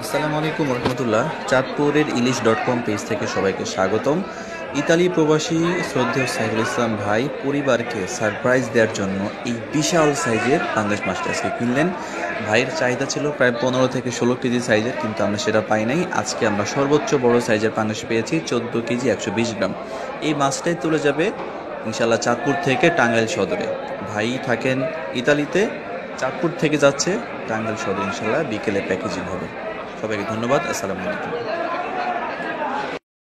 আসসালামু আলাইকুম রহমতুল্লাহ। চাঁদপুরের ইলিশ.com পেজ থেকে সবাইকে স্বাগতম। ইতালি প্রবাসী শ্রদ্ধেয় সাইফুল ইসলাম ভাই পরিবারকে সারপ্রাইজ দেওয়ার জন্য এই বিশাল সাইজের পাঙ্গাস মাছটা আজকে কিনলেন। ভাইয়ের চাহিদা ছিল প্রায় 15 থেকে 16 কেজি সাইজের, কিন্তু আমরা সেটা পাই নাই। আজকে আমরা সর্বোচ্চ বড় সাইজের পাঙ্গাস পেয়েছি 14 কেজি 120 গ্রাম। এই মাছটাই তুলে যাবে ইনশাল্লাহ চাঁদপুর থেকে টাঙ্গাইল সদরে। ভাই থাকেন ইতালিতে, চাঁদপুর থেকে যাচ্ছে টাঙ্গাইল সদরে, ইনশাল্লাহ বিকেলে প্যাকেজিং হবে। সবাইকে ধন্যবাদ। আসসালামু আলাইকুম।